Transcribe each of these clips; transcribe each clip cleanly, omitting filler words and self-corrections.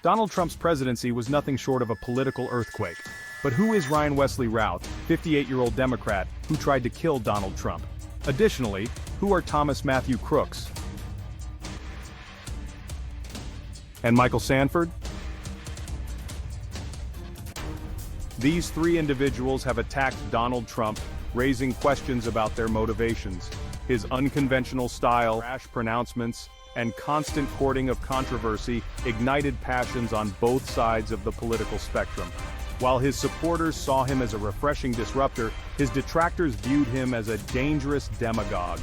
Donald Trump's presidency was nothing short of a political earthquake. But who is Ryan Wesley Routh, 58-year-old Democrat, who tried to kill Donald Trump? Additionally, who are Thomas Matthew Crooks and Michael Sanford? These three individuals have attacked Donald Trump, raising questions about their motivations. His unconventional style, rash pronouncements, and constant courting of controversy ignited passions on both sides of the political spectrum. While his supporters saw him as a refreshing disruptor, his detractors viewed him as a dangerous demagogue.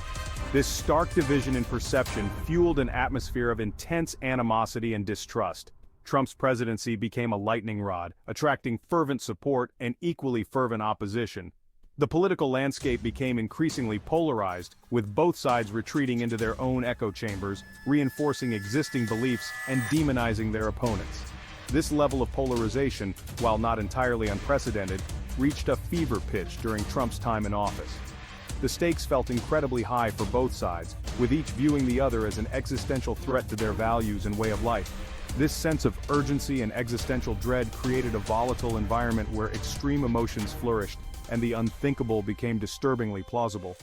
This stark division in perception fueled an atmosphere of intense animosity and distrust. Trump's presidency became a lightning rod, attracting fervent support and equally fervent opposition. The political landscape became increasingly polarized, with both sides retreating into their own echo chambers, reinforcing existing beliefs and demonizing their opponents. This level of polarization, while not entirely unprecedented, reached a fever pitch during Trump's time in office. The stakes felt incredibly high for both sides, with each viewing the other as an existential threat to their values and way of life. This sense of urgency and existential dread created a volatile environment where extreme emotions flourished, and the unthinkable became disturbingly plausible.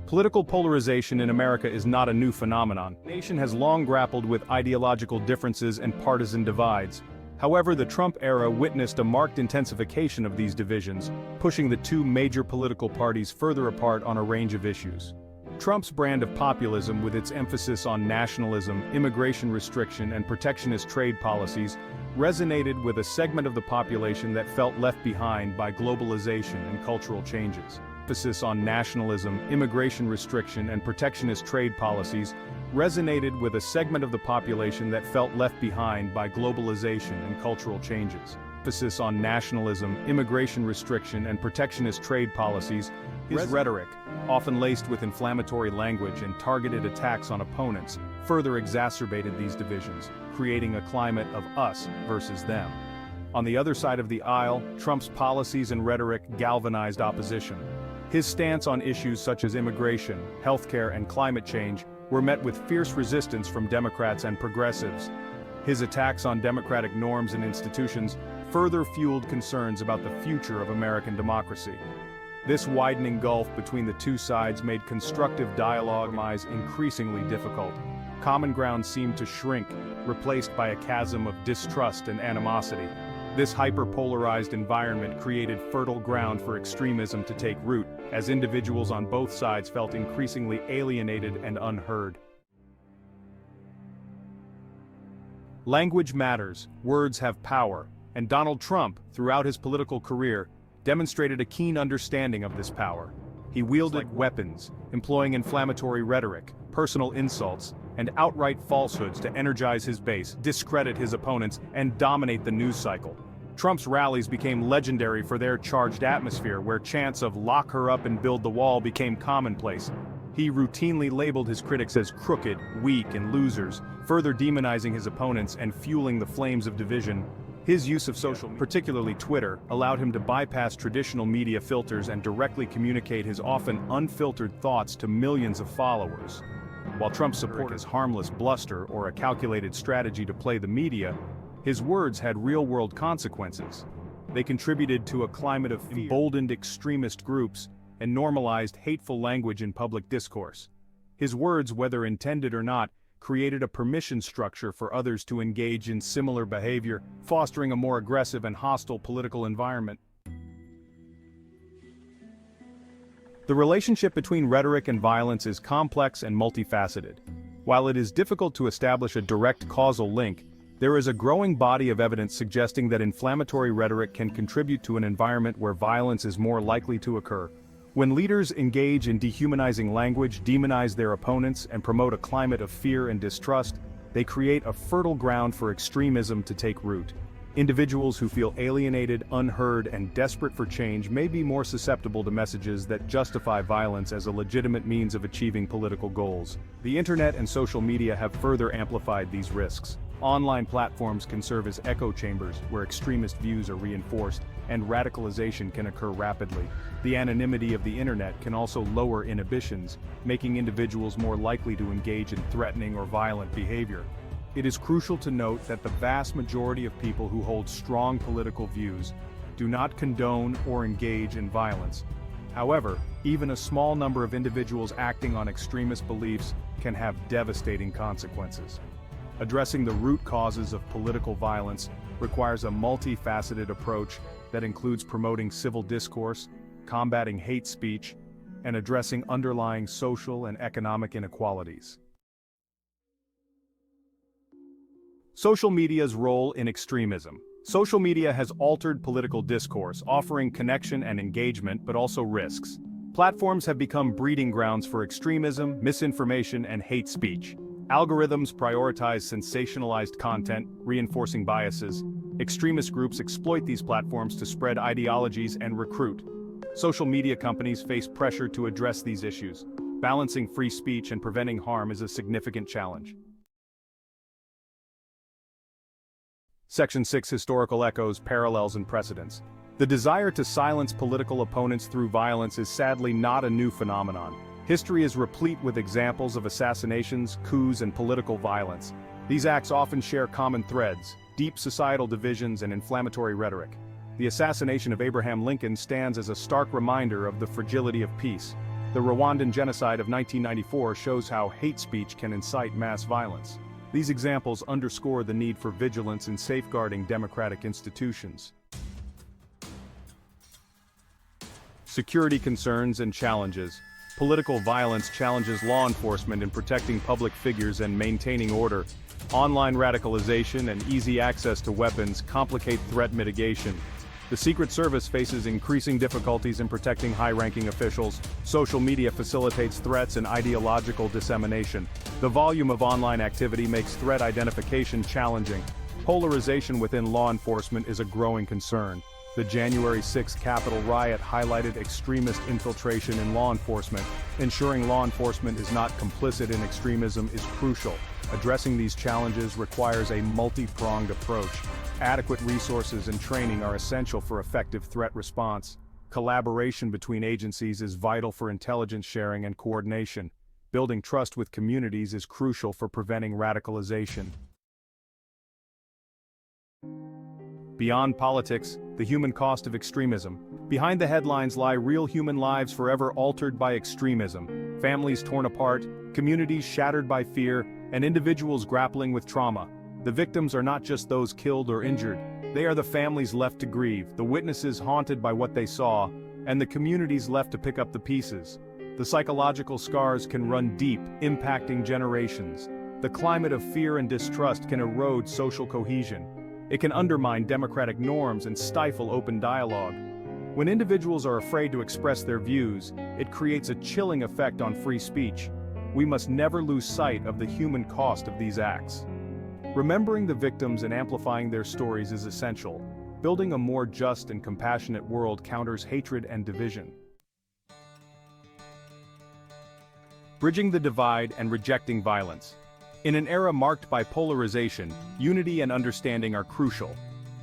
Political polarization in America is not a new phenomenon. The nation has long grappled with ideological differences and partisan divides. However, the Trump era witnessed a marked intensification of these divisions, pushing the two major political parties further apart on a range of issues. Trump's brand of populism, with its emphasis on nationalism, immigration restriction, and protectionist trade policies, resonated with a segment of the population that felt left behind by globalization and cultural changes. Emphasis on nationalism, immigration restriction, and protectionist trade policies resonated with a segment of the population that felt left behind by globalization and cultural changes. Emphasis on nationalism, immigration restriction, and protectionist trade policies. His rhetoric, often laced with inflammatory language and targeted attacks on opponents, further exacerbated these divisions, creating a climate of us versus them. On the other side of the aisle, Trump's policies and rhetoric galvanized opposition. His stance on issues such as immigration, healthcare, and climate change were met with fierce resistance from Democrats and progressives. His attacks on democratic norms and institutions further fueled concerns about the future of American democracy. This widening gulf between the two sides made constructive dialogue increasingly difficult. Common ground seemed to shrink, replaced by a chasm of distrust and animosity. This hyper-polarized environment created fertile ground for extremism to take root, as individuals on both sides felt increasingly alienated and unheard. Language matters, words have power, and Donald Trump, throughout his political career, demonstrated a keen understanding of this power. He wielded weapons, employing inflammatory rhetoric, personal insults, and outright falsehoods to energize his base, discredit his opponents, and dominate the news cycle. Trump's rallies became legendary for their charged atmosphere, where chants of "lock her up and build the wall" became commonplace. He routinely labeled his critics as crooked, weak, and losers, further demonizing his opponents and fueling the flames of division. His use of social media, particularly Twitter, allowed him to bypass traditional media filters and directly communicate his often unfiltered thoughts to millions of followers. While Trump's support is harmless bluster or a calculated strategy to play the media, his words had real-world consequences. They contributed to a climate of emboldened extremist groups and normalized hateful language in public discourse. His words, whether intended or not, created a permission structure for others to engage in similar behavior, fostering a more aggressive and hostile political environment. The relationship between rhetoric and violence is complex and multifaceted. While it is difficult to establish a direct causal link, there is a growing body of evidence suggesting that inflammatory rhetoric can contribute to an environment where violence is more likely to occur. When leaders engage in dehumanizing language, demonize their opponents, and promote a climate of fear and distrust, they create a fertile ground for extremism to take root. Individuals who feel alienated, unheard, and desperate for change may be more susceptible to messages that justify violence as a legitimate means of achieving political goals. The internet and social media have further amplified these risks. Online platforms can serve as echo chambers where extremist views are reinforced, and radicalization can occur rapidly. The anonymity of the internet can also lower inhibitions, making individuals more likely to engage in threatening or violent behavior. It is crucial to note that the vast majority of people who hold strong political views do not condone or engage in violence. However, even a small number of individuals acting on extremist beliefs can have devastating consequences. Addressing the root causes of political violence requires a multifaceted approach that includes promoting civil discourse, combating hate speech, and addressing underlying social and economic inequalities. Social media's role in extremism. Social media has altered political discourse, offering connection and engagement, but also risks. Platforms have become breeding grounds for extremism, misinformation, and hate speech. Algorithms prioritize sensationalized content, reinforcing biases. Extremist groups exploit these platforms to spread ideologies and recruit. Social media companies face pressure to address these issues. Balancing free speech and preventing harm is a significant challenge. Section 6: Historical Echoes, Parallels and Precedents. The desire to silence political opponents through violence is sadly not a new phenomenon. History is replete with examples of assassinations, coups, and political violence. These acts often share common threads: deep societal divisions and inflammatory rhetoric. The assassination of Abraham Lincoln stands as a stark reminder of the fragility of peace. The Rwandan genocide of 1994 shows how hate speech can incite mass violence. These examples underscore the need for vigilance in safeguarding democratic institutions. Security concerns and challenges. Political violence challenges law enforcement in protecting public figures and maintaining order. Online radicalization and easy access to weapons complicate threat mitigation. The Secret Service faces increasing difficulties in protecting high-ranking officials. Social media facilitates threats and ideological dissemination. The volume of online activity makes threat identification challenging. Polarization within law enforcement is a growing concern. The January 6th Capitol riot highlighted extremist infiltration in law enforcement. Ensuring law enforcement is not complicit in extremism is crucial. Addressing these challenges requires a multi-pronged approach. Adequate resources and training are essential for effective threat response. Collaboration between agencies is vital for intelligence sharing and coordination. Building trust with communities is crucial for preventing radicalization. Beyond politics, the human cost of extremism. Behind the headlines lie real human lives forever altered by extremism, families torn apart, communities shattered by fear, and individuals grappling with trauma. The victims are not just those killed or injured, they are the families left to grieve, the witnesses haunted by what they saw, and the communities left to pick up the pieces. The psychological scars can run deep, impacting generations. The climate of fear and distrust can erode social cohesion. It can undermine democratic norms and stifle open dialogue. When individuals are afraid to express their views, it creates a chilling effect on free speech. We must never lose sight of the human cost of these acts. Remembering the victims and amplifying their stories is essential. Building a more just and compassionate world counters hatred and division. Bridging the divide and rejecting violence. In an era marked by polarization, unity and understanding are crucial.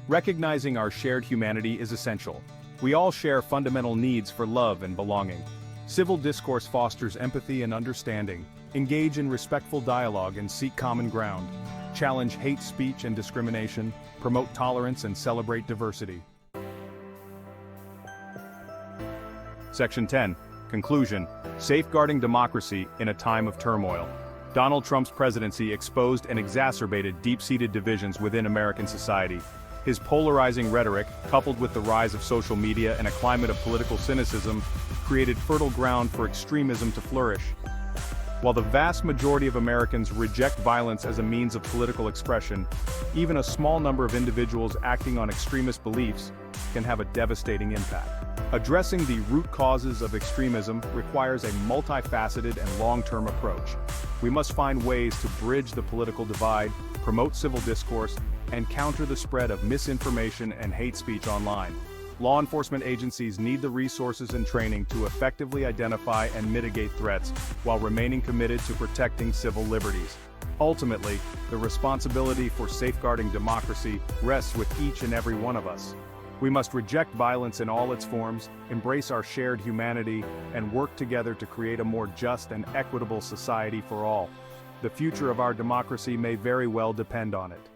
Recognizing our shared humanity is essential. We all share fundamental needs for love and belonging. Civil discourse fosters empathy and understanding. Engage in respectful dialogue and seek common ground. Challenge hate speech and discrimination. Promote tolerance and celebrate diversity. Section 10. Conclusion. Safeguarding democracy in a time of turmoil. Donald Trump's presidency exposed and exacerbated deep-seated divisions within American society. His polarizing rhetoric, coupled with the rise of social media and a climate of political cynicism, created fertile ground for extremism to flourish. While the vast majority of Americans reject violence as a means of political expression, even a small number of individuals acting on extremist beliefs can have a devastating impact. Addressing the root causes of extremism requires a multifaceted and long-term approach. We must find ways to bridge the political divide, promote civil discourse, and counter the spread of misinformation and hate speech online. Law enforcement agencies need the resources and training to effectively identify and mitigate threats while remaining committed to protecting civil liberties. Ultimately, the responsibility for safeguarding democracy rests with each and every one of us. We must reject violence in all its forms, embrace our shared humanity, and work together to create a more just and equitable society for all. The future of our democracy may very well depend on it.